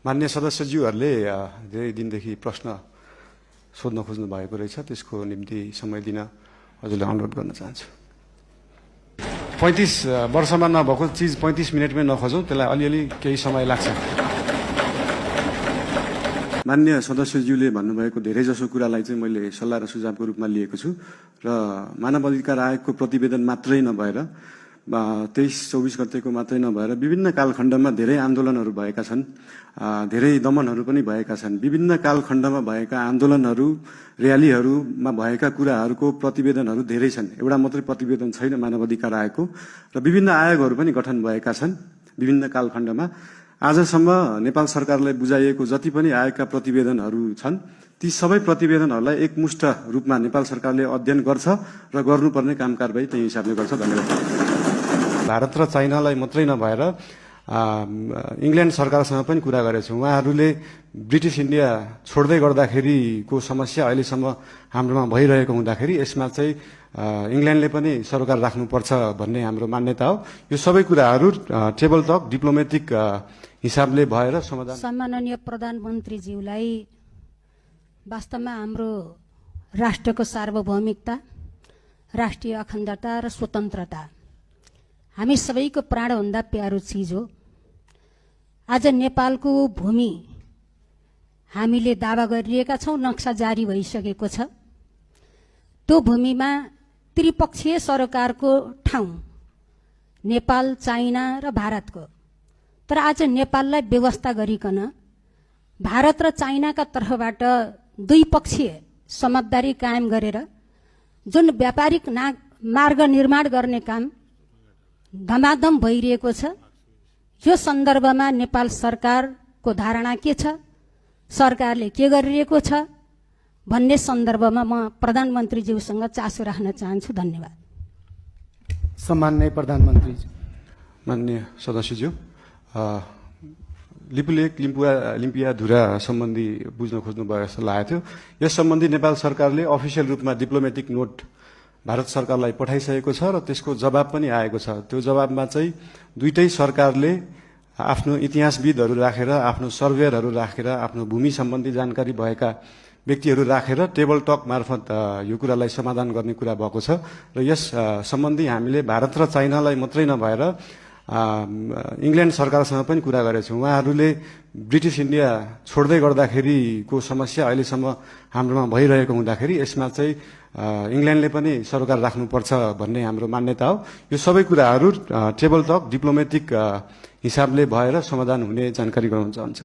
मान्य सदस्यज्यूहरूले धेरै दिनदेखि प्रश्न सोध्न खोज्नु भएको रहेछ, त्यसको निम्ति समय दिन हजुरले अनुरोध गर्न चाहन्छु। 35 वर्षमा नभएको चिज 35 मिनटमै नखोजौँ, त्यसलाई अलिअलि केही समय लाग्छ। मान्य सदस्यज्यूले भन्नुभएको धेरैजसो कुरालाई चाहिँ मैले सल्लाह र सुझावको रूपमा लिएको छु र मानव अधिकार आयोगको प्रतिवेदन मात्रै नभएर 23-24 गतेको मात्रै नभएर विभिन्न कालखण्डमा धेरै आन्दोलनहरू भएका छन्, धेरै दमनहरू पनि भएका छन्। विभिन्न कालखण्डमा भएका आन्दोलनहरू, र्यालीहरूमा भएका कुराहरूको प्रतिवेदनहरू धेरै छन्। एउटा मात्रै प्रतिवेदन छैन मानव अधिकार आयोगको, र विभिन्न आयोगहरू पनि गठन भएका छन् विभिन्न कालखण्डमा। आजसम्म नेपाल सरकारलाई बुझाइएको जति पनि आयोगका प्रतिवेदनहरू छन्, ती सबै प्रतिवेदनहरूलाई एकमुष्ट रूपमा नेपाल सरकारले अध्ययन गर्छ र गर्नुपर्ने काम कारबाही त्यही हिसाबले गर्छ। धन्यवाद। भारत र चाइनालाई मात्रै नभएर इङ्ल्यान्ड सरकारसँग पनि कुरा गरेको छु। उहाँहरूले ब्रिटिस इन्डिया छोड्दै गर्दाखेरिको समस्या अहिलेसम्म हाम्रोमा भइरहेको हुँदाखेरि यसमा चाहिँ इङ्ल्यान्डले पनि सरकार राख्नुपर्छ भन्ने हाम्रो मान्यता हो। यो सबै कुराहरू टेबल टक डिप्लोमेटिक हिसाबले भएर समाधान। सम्माननीय प्रधानमन्त्रीज्यूलाई वास्तवमा हाम्रो राष्ट्रको सार्वभौमिकता, राष्ट्रिय अखण्डता र स्वतन्त्रता हामी सबैको प्राणभन्दा प्यारो चिज हो। आज नेपालको भूमि हामीले दावा गरिरहेका छौँ, नक्सा जारी भइसकेको छ। त्यो भूमिमा त्रिपक्षीय सरकारको ठाउँ नेपाल, चाइना र भारतको। तर आज नेपाललाई व्यवस्था गरिकन भारत र चाइनाका तर्फबाट द्विपक्षीय समझदारी कायम गरेर जुन व्यापारिक मार्ग निर्माण गर्ने काम धमाधम भइरहेको छ, यो सन्दर्भमा नेपाल सरकारको धारणा के छ, सरकारले के गरिरहेको छ भन्ने सन्दर्भमा म प्रधानमन्त्रीज्यूसँग चासो राख्न चाहन्छु। धन्यवाद। सम्माननीय प्रधानमन्त्री। मान्य सदस्यज्यू, लिपुलेक लिम्पियाधुरा सम्बन्धी बुझ्न खोज्नु भयो जस्तो लागेको थियो। यस सम्बन्धी नेपाल सरकारले अफिसियल रूपमा डिप्लोमेटिक नोट भारत सरकारलाई पठाइसकेको छ र त्यसको जवाब पनि आएको छ। त्यो जवाबमा चाहिँ दुईटै सरकारले आफ्नो इतिहासविदहरू राखेर, आफ्नो सर्वेयरहरू राखेर, आफ्नो भूमि सम्बन्धी जानकारी भएका व्यक्तिहरू राखेर टेबल टक मार्फत यो कुरालाई समाधान गर्ने कुरा भएको छ। र यस सम्बन्धी हामीले भारत र चाइनालाई मात्रै नभएर इङ्ल्यान्ड सरकारसँग पनि कुरा गरेको छौँ। उहाँहरूले ब्रिटिस इन्डिया छोड्दै गर्दाखेरिको समस्या अहिलेसम्म हाम्रोमा भइरहेको हुँदाखेरि यसमा चाहिँ इङ्ल्यान्डले पनि सरकार राख्नुपर्छ भन्ने हाम्रो मान्यता हो। यो सबै कुराहरू टेबल टक डिप्लोमेटिक हिसाबले भएर समाधान हुने जानकारी गराउन चाहन्छु।